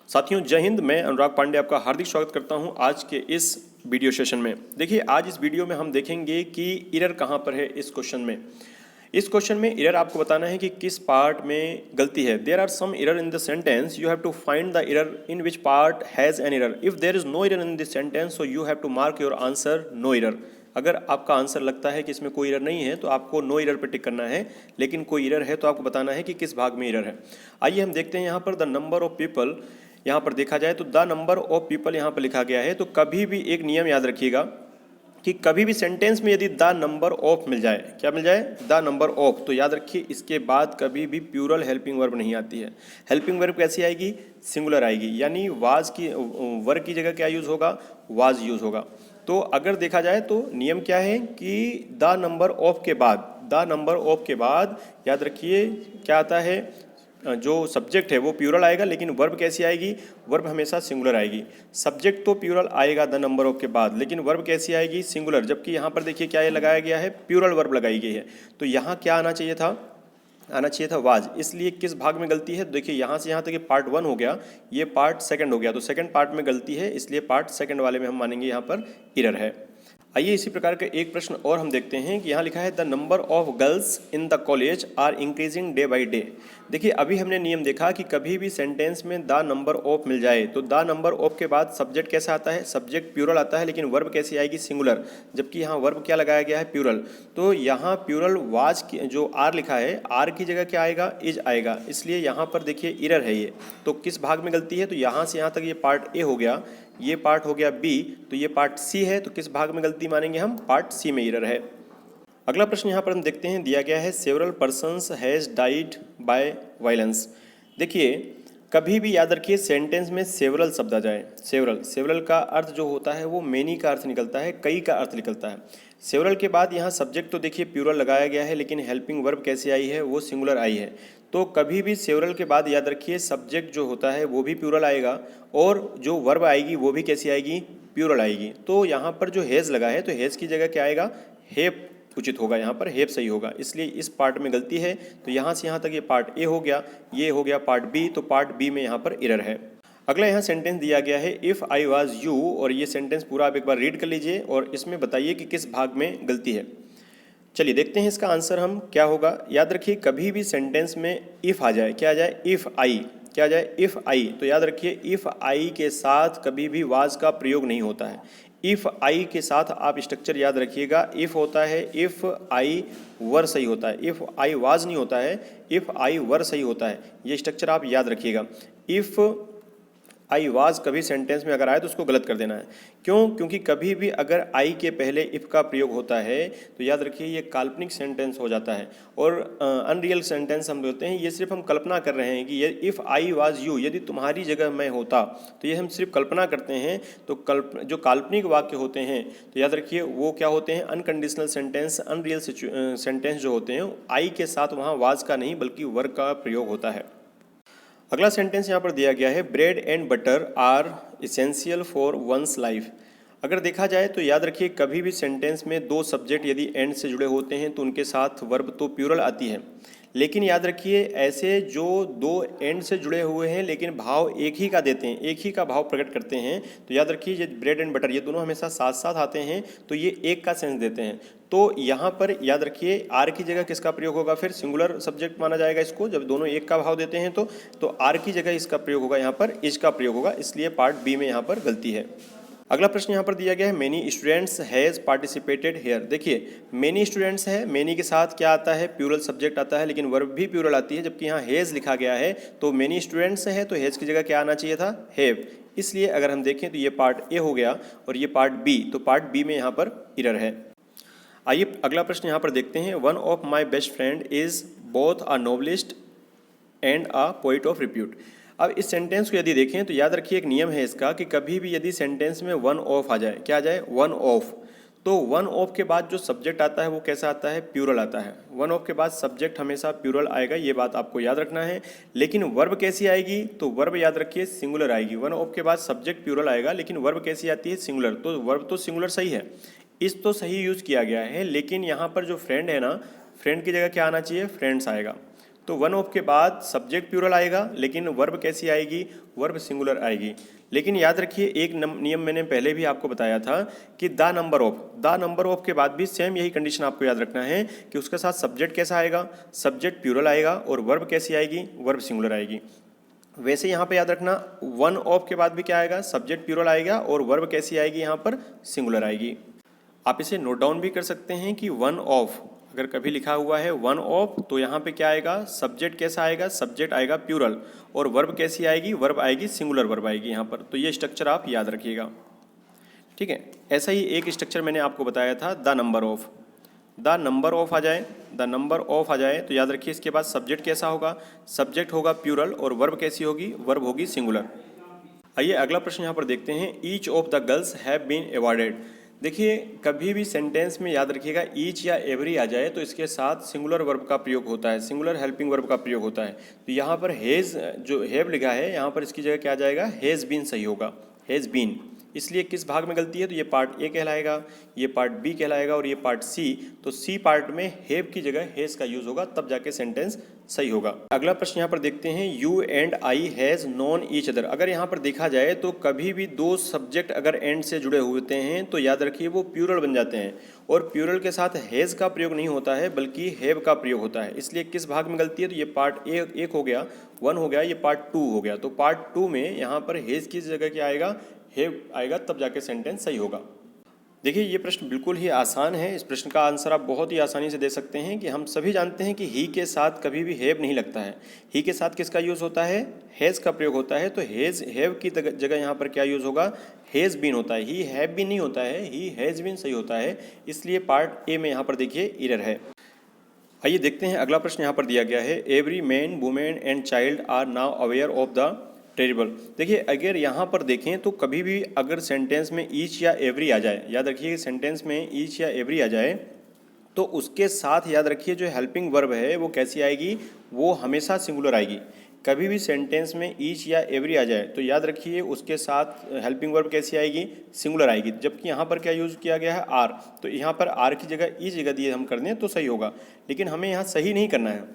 साथियों जय हिंद। मैं अनुराग पांडे आपका हार्दिक स्वागत करता हूं आज के इस वीडियो सेशन में। देखिए आज इस वीडियो में हम देखेंगे कि एरर कहां पर है इस क्वेश्चन में। इस क्वेश्चन में एरर आपको बताना है कि किस पार्ट में गलती है। There are some error in the sentence, you have to find the error in which part has an error. If there is no error in this sentence so you have to mark your answer no error. अगर आपका answer लगता है कि इसमें कोई error नहीं है तो आपको नो एरर पर टिक करना है, लेकिन कोई एरर है तो आपको बताना है कि किस भाग में एरर है। आइए हम देखते हैं यहाँ पर द नंबर ऑफ पीपल। यहाँ पर देखा जाए तो द नंबर ऑफ पीपल यहाँ पर लिखा गया है, तो कभी भी एक नियम याद रखिएगा कि कभी भी सेंटेंस में यदि द नंबर ऑफ मिल जाए, क्या मिल जाए, द नंबर ऑफ, तो याद रखिए इसके बाद कभी भी प्लूरल हेल्पिंग वर्ब नहीं आती है। हेल्पिंग वर्ब कैसी आएगी, सिंगुलर आएगी, यानी वाज की वर्ब की जगह क्या यूज़ होगा, वाज यूज़ होगा। तो अगर देखा जाए तो नियम क्या है कि द नंबर ऑफ के बाद, द नंबर ऑफ के बाद याद रखिए क्या आता है, जो सब्जेक्ट है वो प्लूरल आएगा, लेकिन वर्ब कैसी आएगी, वर्ब हमेशा सिंगुलर आएगी। सब्जेक्ट तो प्लूरल आएगा द नंबर ऑफ के बाद, लेकिन वर्ब कैसी आएगी, सिंगुलर। जबकि यहाँ पर देखिए क्या ये लगाया गया है, प्लूरल वर्ब लगाई गई है। तो यहाँ क्या आना चाहिए था, आना चाहिए था वाज। इसलिए किस भाग में गलती है, देखिए यहाँ से यहाँ तक ये पार्ट 1 हो गया, ये पार्ट सेकंड हो गया, तो सेकंड पार्ट में गलती है, इसलिए पार्ट सेकंड वाले में हम मानेंगे यहाँ पर एरर है। आइए इसी प्रकार का एक प्रश्न और हम देखते हैं कि यहाँ लिखा है the number of girls in the college are increasing day by day. देखिए अभी हमने नियम देखा कि कभी भी सेंटेंस में द नंबर ऑफ मिल जाए तो द नंबर ऑफ के बाद सब्जेक्ट कैसा आता है, सब्जेक्ट प्लूरल आता है, लेकिन वर्ब कैसी आएगी, सिंगुलर। जबकि यहाँ वर्ब क्या लगाया गया है, प्लूरल। तो यहाँ प्लूरल वाज की जो आर लिखा है, आर की जगह क्या आएगा, इज आएगा, इसलिए यहाँ पर देखिए एरर है ये। तो किस भाग में गलती है, तो यहाँ से यहाँ तक ये पार्ट ए हो गया, ये पार्ट हो गया बी, तो ये पार्ट सी है, तो किस भाग में गलती मानेंगे हम, पार्ट सी में एरर है। अगला प्रश्न यहाँ पर हम देखते हैं, दिया गया है several persons has died by violence. देखिए कभी भी याद रखिए सेंटेंस में सेवरल शब्द आ जाए, सेवरल, सेवरल का अर्थ जो होता है वो मेनी का अर्थ निकलता है, कई का अर्थ निकलता है। सेवरल के बाद यहाँ सब्जेक्ट तो देखिए प्लूरल लगाया गया है, लेकिन हेल्पिंग वर्ब कैसी आई है, वो सिंगुलर आई है। तो कभी भी सेवरल के बाद याद रखिए सब्जेक्ट जो होता है वो भी प्लूरल आएगा, और जो वर्ब आएगी वो भी कैसी आएगी, प्लूरल आएगी। तो यहाँ पर जो हैज़ लगा है, तो हैज़ की जगह क्या आएगा, हैव उचित होगा, यहाँ पर हैव सही होगा, इसलिए इस पार्ट में गलती है। तो यहाँ से यहाँ तक ये पार्ट ए हो गया, ये हो गया पार्ट बी, तो पार्ट बी में यहाँ पर एरर है। अगला यहाँ सेंटेंस दिया गया है इफ़ आई वाज यू, और ये सेंटेंस पूरा आप एक बार रीड कर लीजिए और इसमें बताइए कि किस भाग में गलती है। चलिए देखते हैं इसका आंसर हम क्या होगा। याद रखिए कभी भी सेंटेंस में इफ़ आ जाए, क्या आ जाए, इफ़ आई, क्या आ जाए, इफ़ आई, तो याद रखिए इफ़ आई के साथ कभी भी वाज का प्रयोग नहीं होता है। इफ़ आई के साथ आप स्ट्रक्चर याद रखिएगा, इफ़ होता है इफ़ आई वर सही होता है, इफ़ आई वाज नहीं होता है, इफ़ आई वर सही होता है, ये स्ट्रक्चर आप याद रखिएगा। इफ़ आई वाज कभी सेंटेंस में अगर आए तो उसको गलत कर देना है। क्यों, क्योंकि कभी भी अगर आई के पहले इफ़ का प्रयोग होता है तो याद रखिए ये काल्पनिक सेंटेंस हो जाता है, और अनरियल सेंटेंस हम बोलते हैं। ये सिर्फ हम कल्पना कर रहे हैं कि ये इफ़ आई वाज यू, यदि तुम्हारी जगह मैं होता, तो ये हम सिर्फ कल्पना करते हैं। तो जो काल्पनिक वाक्य होते हैं तो याद रखिए वो क्या होते हैं, अनकंडीशनल सेंटेंस, अनरियल सेंटेंस जो होते हैं, आई के साथ वहाँ वाज का नहीं बल्कि वर्ब का प्रयोग होता है। अगला सेंटेंस यहाँ पर दिया गया है bread and butter are essential for one's life. अगर देखा जाए तो याद रखिए कभी भी सेंटेंस में दो सब्जेक्ट यदि एंड से जुड़े होते हैं तो उनके साथ वर्ब तो प्लूरल आती है, लेकिन याद रखिए ऐसे जो दो एंड से जुड़े हुए हैं लेकिन भाव एक ही का देते हैं, एक ही का भाव प्रकट करते हैं, तो याद रखिए ये ब्रेड एंड बटर ये दोनों हमेशा साथ साथ आते हैं तो ये एक का सेंस देते हैं। तो यहाँ पर याद रखिए आर की जगह किसका प्रयोग होगा, फिर सिंगुलर सब्जेक्ट माना जाएगा इसको, जब दोनों एक का भाव देते हैं तो आर की जगह इसका प्रयोग होगा, यहाँ पर इज का प्रयोग होगा, इसलिए पार्ट बी में यहाँ पर गलती है। अगला प्रश्न यहाँ पर दिया गया है many students has participated here. देखिए मेनी स्टूडेंट्स है, मेनी के साथ क्या आता है, प्लूरल सब्जेक्ट आता है, लेकिन वर्ब भी प्लूरल आती है। जबकि यहाँ हैज़ लिखा गया है तो मेनी स्टूडेंट्स है तो हैज़ की जगह क्या आना चाहिए था, हैव। इसलिए अगर हम देखें तो ये पार्ट ए हो गया और ये पार्ट बी, तो पार्ट बी में यहाँ पर एरर है। आइए अगला प्रश्न यहाँ पर देखते हैं one of my best friend is both a novelist and a poet of repute. अब इस सेंटेंस को यदि देखें तो याद रखिए एक नियम है इसका कि कभी भी यदि सेंटेंस में वन ऑफ आ जाए, क्या आ जाए, वन ऑफ, तो वन ऑफ के बाद जो सब्जेक्ट आता है वो कैसा आता है, प्लूरल आता है। वन ऑफ के बाद सब्जेक्ट हमेशा प्लूरल आएगा, ये बात आपको याद रखना है। लेकिन वर्ब कैसी आएगी, तो वर्ब याद रखिए सिंगुलर आएगी। वन ऑफ के बाद सब्जेक्ट प्लूरल आएगा लेकिन वर्ब कैसी आती है, सिंगुलर। तो वर्ब तो सिंगुलर सही है, इस तो सही यूज़ किया गया है, लेकिन यहाँ पर जो फ्रेंड है ना, फ्रेंड की जगह क्या आना चाहिए, फ्रेंड्स आएगा। तो वन ऑफ के बाद सब्जेक्ट प्लूरल आएगा, लेकिन वर्ब कैसी आएगी, वर्ब सिंगुलर आएगी। लेकिन याद रखिए एक नियम मैंने पहले भी आपको बताया था कि द नंबर ऑफ के बाद भी सेम यही कंडीशन आपको याद रखना है कि उसके साथ सब्जेक्ट कैसा आएगा, सब्जेक्ट प्लूरल आएगा और वर्ब कैसी आएगी, वर्ब सिंगुलर आएगी। वैसे यहाँ पे याद रखना वन ऑफ के बाद भी क्या आएगा, सब्जेक्ट प्लूरल आएगा और वर्ब कैसी आएगी, यहाँ पर सिंगुलर आएगी। आप इसे नोट डाउन भी कर सकते हैं कि वन ऑफ अगर कभी लिखा हुआ है वन ऑफ तो यहाँ पे क्या आएगा, सब्जेक्ट कैसा आएगा, सब्जेक्ट आएगा प्लूरल और वर्ब कैसी आएगी, वर्ब आएगी सिंगुलर वर्ब आएगी यहाँ पर। तो ये स्ट्रक्चर आप याद रखिएगा, ठीक है। ऐसा ही एक स्ट्रक्चर मैंने आपको बताया था the number of. The number of आ जाए, द नंबर ऑफ आ जाए तो याद रखिए इसके बाद सब्जेक्ट कैसा होगा, सब्जेक्ट होगा प्लूरल और वर्ब कैसी होगी, वर्ब होगी सिंगुलर। आइए अगला प्रश्न यहाँ पर देखते हैं। Each of the girls have been awarded. देखिए कभी भी सेंटेंस में याद रखिएगा ईच या एवरी आ जाए तो इसके साथ सिंगुलर वर्ब का प्रयोग होता है, सिंगुलर हेल्पिंग वर्ब का प्रयोग होता है। तो यहाँ पर हैज़ जो हैव लिखा है यहाँ पर इसकी जगह क्या आ जाएगा, हैज़ बीन सही होगा, हैज़ बीन। इसलिए किस भाग में गलती है, तो ये पार्ट ए कहलाएगा, ये पार्ट बी कहलाएगा और ये पार्ट सी। तो सी पार्ट में हैव की जगह हैज़ का यूज होगा, तब जाके सेंटेंस सही होगा। अगला प्रश्न यहाँ पर देखते हैं। You and I has known each other. अगर यहाँ पर देखा जाए तो कभी भी दो सब्जेक्ट अगर एंड से जुड़े होते हैं तो याद रखिए वो प्लूरल बन जाते हैं और प्लूरल के साथ हैज़ का प्रयोग नहीं होता है बल्कि हैव का प्रयोग होता है। इसलिए किस भाग में गलती है, तो ये पार्ट ए एक हो गया, वन हो गया, ये पार्ट टू हो गया। तो पार्ट टू में यहाँ पर हैज़ की जगह क्या आएगा, हैव आएगा, तब जाके सेंटेंस सही होगा। देखिए ये प्रश्न बिल्कुल ही आसान है। इस प्रश्न का आंसर आप बहुत ही आसानी से दे सकते हैं कि हम सभी जानते हैं कि ही के साथ कभी भी हैव नहीं लगता है। ही के साथ किसका यूज़ होता है, हैज़ का प्रयोग होता है। तो हैज़ हैव की जगह यहाँ पर क्या यूज़ होगा, हैज़ बीन होता है। ही हैव बीन नहीं होता है, ही हैज़ बीन सही होता है। इसलिए पार्ट ए में यहाँ पर देखिए एरर है। आइए देखते हैं अगला प्रश्न यहाँ पर दिया गया है। Every man women and child are now aware of the terrible. देखिए अगर यहाँ पर देखें तो कभी भी अगर सेंटेंस में ईच या एवरी आ जाए, याद रखिए सेंटेंस में ईच या एवरी आ जाए तो उसके साथ याद रखिए जो हेल्पिंग वर्ब है वो कैसी आएगी, वो हमेशा सिंगुलर आएगी। कभी भी सेंटेंस में ईच या एवरी आ जाए तो याद रखिए उसके साथ हेल्पिंग वर्ब कैसी आएगी, सिंगुलर आएगी। जबकि यहाँ पर क्या यूज़ किया गया है, आर। तो यहाँ पर आर की जगह ई जगह दिए हम कर दें तो सही होगा, लेकिन हमें यहाँ सही नहीं करना है,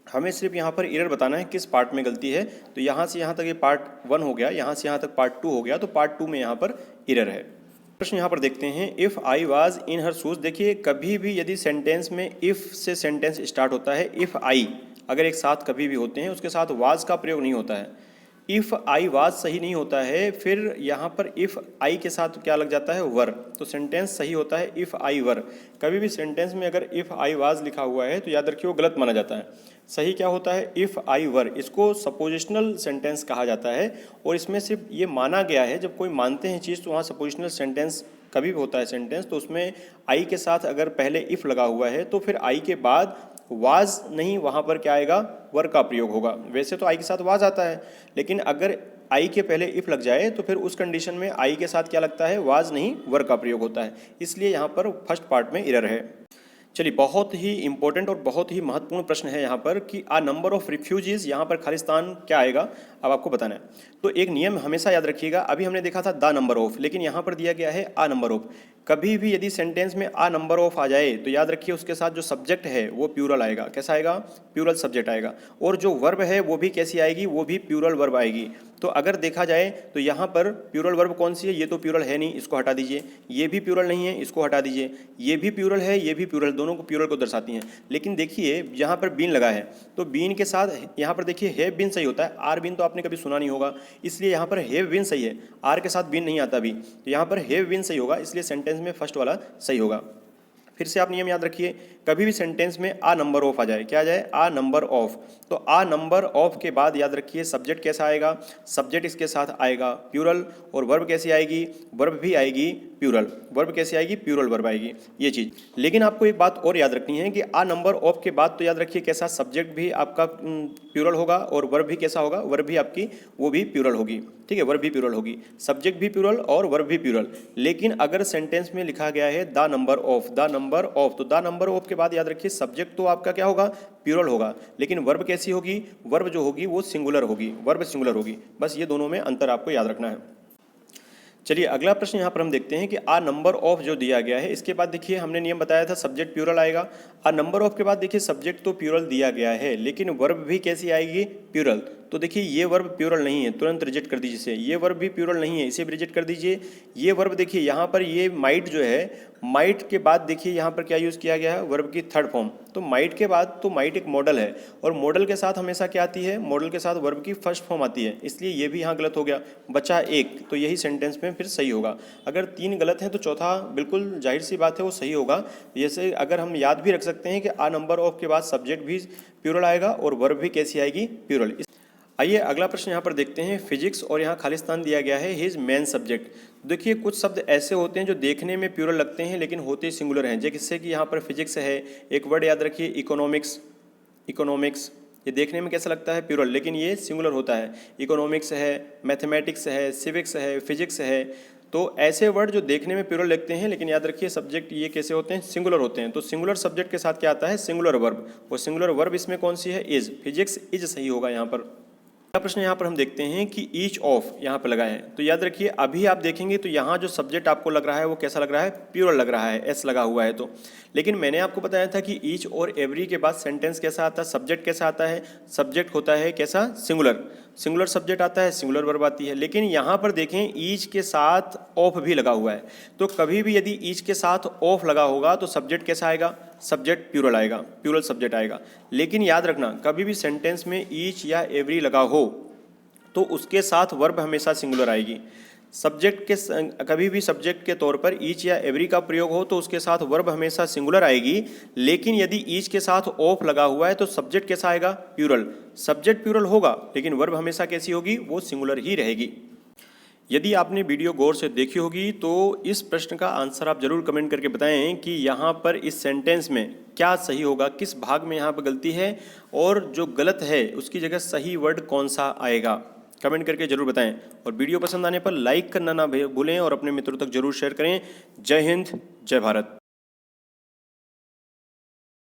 हमें सिर्फ यहाँ पर एरर बताना है किस पार्ट में गलती है। तो यहाँ से यहाँ तक ये पार्ट वन हो गया, यहाँ से यहाँ तक पार्ट टू हो गया, तो पार्ट टू में यहाँ पर एरर है। प्रश्न यहाँ पर देखते हैं। If I was in her shoes. देखिए कभी भी यदि सेंटेंस में इफ़ से सेंटेंस स्टार्ट होता है, इफ़ आई अगर एक साथ कभी भी होते हैं उसके साथ वाज का प्रयोग नहीं होता है। इफ़ आई वाज सही नहीं होता है, फिर यहाँ पर इफ़ आई के साथ क्या लग जाता है, वर। तो सेंटेंस सही होता है इफ़ आई वर। कभी भी सेंटेंस में अगर इफ़ आई वाज लिखा हुआ है तो याद रखिए वो गलत माना जाता है। सही क्या होता है, इफ़ आई वर। इसको सपोजिशनल सेंटेंस कहा जाता है और इसमें सिर्फ ये माना गया है, जब कोई मानते हैं चीज़ तो वहाँ सपोजिशनल सेंटेंस कभी भी होता है सेंटेंस। तो उसमें आई के साथ अगर पहले इफ़ लगा हुआ है तो फिर आई के बाद वाज नहीं, वहाँ पर क्या आएगा, वर का प्रयोग होगा। वैसे तो आई के साथ वाज आता है, लेकिन अगर आई के पहले इफ़ लग जाए तो फिर उस कंडीशन में आई के साथ क्या लगता है, वाज नहीं, वर का प्रयोग होता है। इसलिए यहाँ पर फर्स्ट पार्ट में एरर है। चलिए बहुत ही इंपॉर्टेंट और बहुत ही महत्वपूर्ण प्रश्न है यहाँ पर कि आ नंबर ऑफ रिफ्यूजीज, यहाँ पर खालिस्तान क्या आएगा अब आपको बताना है। तो एक नियम हमेशा याद रखिएगा, अभी हमने देखा था द नंबर ऑफ, लेकिन यहाँ पर दिया गया है आ नंबर ऑफ। कभी भी यदि सेंटेंस में आ नंबर ऑफ आ जाए तो याद रखिए उसके साथ जो सब्जेक्ट है वो प्लूरल आएगा। कैसा आएगा, प्लूरल सब्जेक्ट आएगा। और जो वर्ब है वो भी कैसी आएगी, वो भी प्लूरल वर्ब आएगी। तो अगर देखा जाए तो यहाँ पर प्लूरल वर्ब कौन सी है, ये तो प्लूरल है नहीं, इसको हटा दीजिए। ये भी प्लूरल नहीं है, इसको हटा दीजिए। ये भी प्लूरल है, ये भी प्लूरल, दोनों को प्लूरल को दर्शाती हैं। लेकिन देखिए यहाँ पर बीन लगा है तो बीन के साथ यहाँ पर देखिए हैव बीन सही होता है, आर बीन तो आपने कभी सुना नहीं होगा, इसलिए यहाँ पर हैव बीन सही है। आर के साथ बीन नहीं आता भी, तो यहाँ पर हैव बीन सही होगा, इसलिए सेंटेंस में फर्स्ट वाला सही होगा। फिर से आप नियम याद रखिए, कभी भी सेंटेंस में आ नंबर ऑफ आ जाए, क्या आ जाए, आ नंबर ऑफ। तो आ नंबर ऑफ के बाद याद रखिए सब्जेक्ट कैसा आएगा, सब्जेक्ट इसके साथ आएगा प्लूरल, और वर्ब कैसी आएगी, वर्ब भी आएगी प्लूरल। वर्ब कैसी आएगी, प्लूरल वर्ब आएगी, ये चीज़। लेकिन आपको एक बात और याद रखनी है कि आ नंबर ऑफ के बाद तो याद रखिए कैसा, सब्जेक्ट भी आपका प्लूरल होगा और वर्ब भी कैसा होगा, वर्ब भी आपकी वो भी प्लूरल होगी। ठीक है, वर्ब भी प्लूरल होगी, सब्जेक्ट भी प्लूरल और वर्ब भी प्लूरल। लेकिन अगर सेंटेंस में लिखा गया है the number of, the number of, तो द नंबर ऑफ के बाद याद रखिए सब्जेक्ट तो आपका क्या होगा, प्लूरल होगा, लेकिन वर्ब कैसी होगी, वर्ब जो होगी वो सिंगुलर होगी, वर्ब सिंगुलर होगी। बस ये दोनों में अंतर आपको याद रखना है। चलिए अगला प्रश्न यहाँ पर हम देखते हैं कि आ नंबर ऑफ जो दिया गया है, इसके बाद देखिए हमने नियम बताया था सब्जेक्ट प्यूरल आएगा। आ नंबर ऑफ के बाद देखिए सब्जेक्ट तो प्यूरल दिया गया है, लेकिन वर्ब भी कैसी आएगी, प्यूरल। तो देखिए ये वर्ब प्यूरल नहीं है, तुरंत रिजेक्ट कर दीजिए इसे। ये वर्ब भी प्यूरल नहीं है, इसे भी रिजेक्ट कर दीजिए। ये वर्ब देखिए यहाँ पर ये माइट जो है, माइट के बाद देखिए यहाँ पर क्या यूज़ किया गया है, वर्ब की थर्ड फॉर्म। तो माइट के बाद तो माइट एक मॉडल है, और मॉडल के साथ हमेशा क्या आती है, मॉडल के साथ वर्ब की फर्स्ट फॉर्म आती है, इसलिए ये भी यहाँ गलत हो गया। बचा एक, तो यही सेंटेंस में फिर सही होगा। अगर तीन गलत हैं तो चौथा बिल्कुल जाहिर सी बात है वो सही होगा। जैसे अगर हम याद भी रख सकते हैं कि आ नंबर ऑफ के बाद सब्जेक्ट भी प्यूरल आएगा और वर्ब भी कैसी आएगी, प्यूरल। आइए अगला प्रश्न यहाँ पर देखते हैं, फिजिक्स और यहाँ खालिस्तान दिया गया है हिज मेन सब्जेक्ट। देखिए कुछ शब्द ऐसे होते हैं जो देखने में प्यूरल लगते हैं लेकिन होते सिंगुलर हैं, जैसे कि यहाँ पर फिजिक्स है। एक वर्ड याद रखिए इकोनॉमिक्स। इकोनॉमिक्स ये देखने में कैसा लगता है, प्यूरल, लेकिन ये सिंगुलर होता है। इकोनॉमिक्स है, मैथमेटिक्स है, सिविक्स है, फिजिक्स है। तो ऐसे वर्ड जो देखने में प्यूरल लगते हैं लेकिन याद रखिए सब्जेक्ट ये कैसे होते हैं, सिंगुलर होते हैं। तो सिंगुलर सब्जेक्ट के साथ क्या आता है, सिंगुलर वर्ब। और सिंगुलर वर्ब इसमें कौन सी है, इज। फिजिक्स इज सही होगा यहाँ पर। अगला प्रश्न यहाँ पर हम देखते हैं कि ईच ऑफ यहाँ पर लगा है। तो याद रखिए अभी आप देखेंगे तो यहाँ जो सब्जेक्ट आपको लग रहा है वो कैसा लग रहा है, प्यूरल लग रहा है, एस लगा हुआ है। तो लेकिन मैंने आपको बताया था कि ईच और एवरी के बाद सेंटेंस कैसा आता है, सब्जेक्ट कैसा आता है, सब्जेक्ट होता है कैसा, सिंगुलर। सिंगुलर सब्जेक्ट आता है, सिंगुलर वर्ब आती है। लेकिन यहाँ पर देखें ईच के साथ ऑफ भी लगा हुआ है। तो कभी भी यदि ईच के साथ ऑफ लगा होगा तो सब्जेक्ट कैसा आएगा, सब्जेक्ट प्यूरल आएगा, प्यूरल सब्जेक्ट आएगा। लेकिन याद रखना कभी भी सेंटेंस में ईच या एवरी लगा हो तो उसके साथ वर्ब हमेशा सिंगुलर आएगी। सब्जेक्ट के कभी भी सब्जेक्ट के तौर पर ईच या एवरी का प्रयोग हो तो उसके साथ वर्ब हमेशा सिंगुलर आएगी। लेकिन यदि ईच के साथ ऑफ लगा हुआ है तो सब्जेक्ट कैसा आएगा, प्यूरल। सब्जेक्ट प्यूरल होगा लेकिन वर्ब हमेशा कैसी होगी, वो सिंगुलर ही रहेगी। यदि आपने वीडियो गौर से देखी होगी तो इस प्रश्न का आंसर आप जरूर कमेंट करके बताएं कि यहाँ पर इस सेंटेंस में क्या सही होगा, किस भाग में यहाँ पर गलती है, और जो गलत है उसकी जगह सही वर्ड कौन सा आएगा। कमेंट करके जरूर बताएं, और वीडियो पसंद आने पर लाइक करना ना भूलें और अपने मित्रों तक जरूर शेयर करें। जय हिंद, जय भारत।